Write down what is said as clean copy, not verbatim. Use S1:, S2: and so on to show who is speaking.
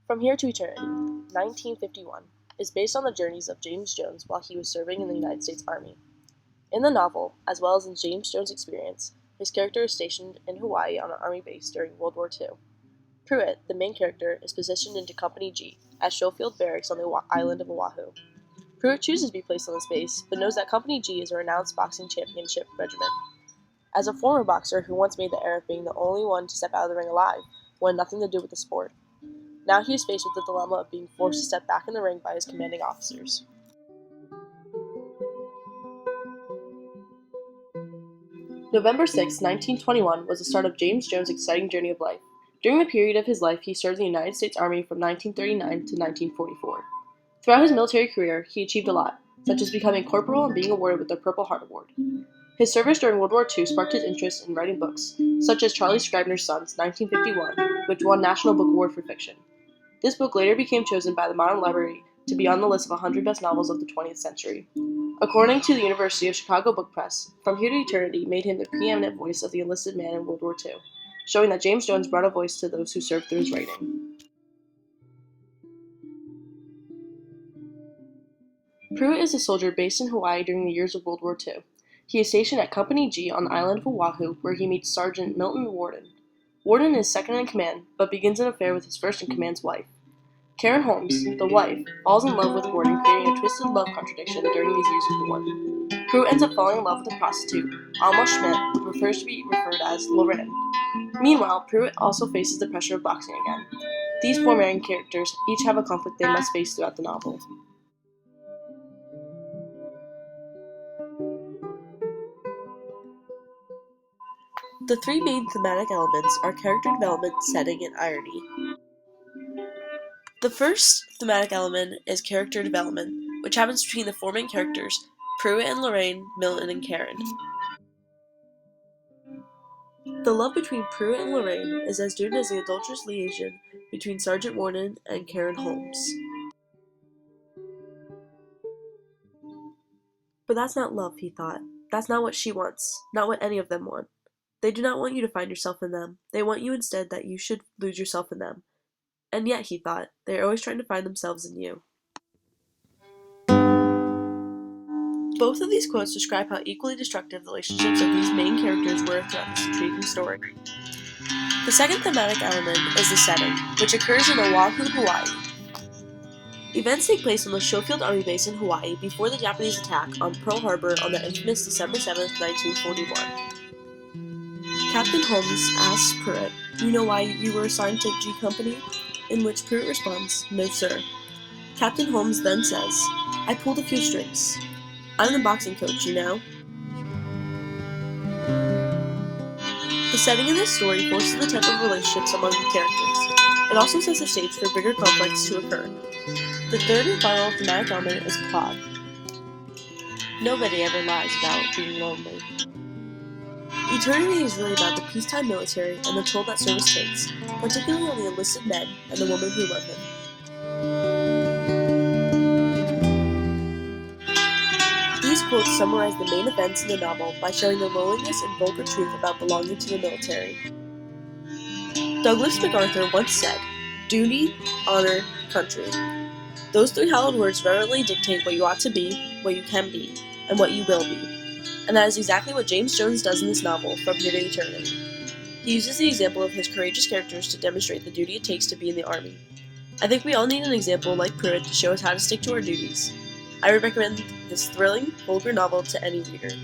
S1: From Here to Eternity, 1951, is based on the journeys of James Jones while he was serving in the United States Army. In the novel, as well as in James Jones' experience, his character is stationed in Hawaii on an Army base during World War II. Pruitt, the main character, is positioned into Company G at Schofield Barracks on the island of Oahu. Pruitt chooses to be placed on this base, but knows that Company G is a renounced boxing championship regiment. As a former boxer who once made the error of being the only one to step out of the ring alive, wanted nothing to do with the sport, now he is faced with the dilemma of being forced to step back in the ring by his commanding officers. November 6, 1921 was the start of James Jones' exciting journey of life. During the period of his life, he served in the United States Army from 1939 to 1944. Throughout his military career, he achieved a lot, such as becoming corporal and being awarded with the Purple Heart Award. His service during World War II sparked his interest in writing books, such as Charlie Scribner's Sons, 1951, which won National Book Award for fiction. This book later became chosen by the Modern Library to be on the list of 100 best novels of the 20th century. According to the University of Chicago Book Press, From Here to Eternity made him the preeminent voice of the enlisted man in World War II, showing that James Jones brought a voice to those who served through his writing. Pruitt is a soldier based in Hawaii during the years of World War II. He is stationed at Company G on the island of Oahu, where he meets Sergeant Milton Worden. Worden is second in command, but begins an affair with his first-in-command's wife. Karen Holmes, the wife, falls in love with Worden, creating a twisted love contradiction during these years of war. Pruitt ends up falling in love with a prostitute, Alma Schmidt, who prefers to be referred as Lorraine. Meanwhile, Pruitt also faces the pressure of boxing again. These four main characters each have a conflict they must face throughout the novel. The three main thematic elements are character development, setting, and irony. The first thematic element is character development, which happens between the four main characters, Pruitt and Lorraine, Milton and Karen. The love between Pruitt and Lorraine is as due as the adulterous liaison between Sergeant Worden and Karen Holmes. But that's not love, he thought. That's not what she wants, not what any of them want. They do not want you to find yourself in them. They want you instead that you should lose yourself in them. And yet, he thought, they are always trying to find themselves in you. Both of these quotes describe how equally destructive the relationships of these main characters were throughout this intriguing story. The second thematic element is the setting, which occurs in Oahu, Hawaii. Events take place on the Schofield Army Base in Hawaii before the Japanese attack on Pearl Harbor on the infamous December 7, 1941. Captain Holmes asks Pruitt, "You know why you were assigned to G Company?" In which Pruitt responds, "No, sir." Captain Holmes then says, "I pulled a few strings. I'm the boxing coach, you know." The setting in this story forces the type of relationships among the characters. It also sets the stage for bigger conflicts to occur. The third and final thematic element is plot. Nobody ever lies about being lonely. Eternity is really about the peacetime military and the toll that service takes, particularly on the enlisted men and the women who love him. These quotes summarize the main events in the novel by showing the loneliness and vulgar truth about belonging to the military. Douglas MacArthur once said, "Duty, honor, country. Those three hallowed words reverently dictate what you ought to be, what you can be, and what you will be." And that is exactly what James Jones does in this novel, From Here to Eternity. He uses the example of his courageous characters to demonstrate the duty it takes to be in the Army. I think we all need an example like Pruitt to show us how to stick to our duties. I would recommend this thrilling, vulgar novel to any reader.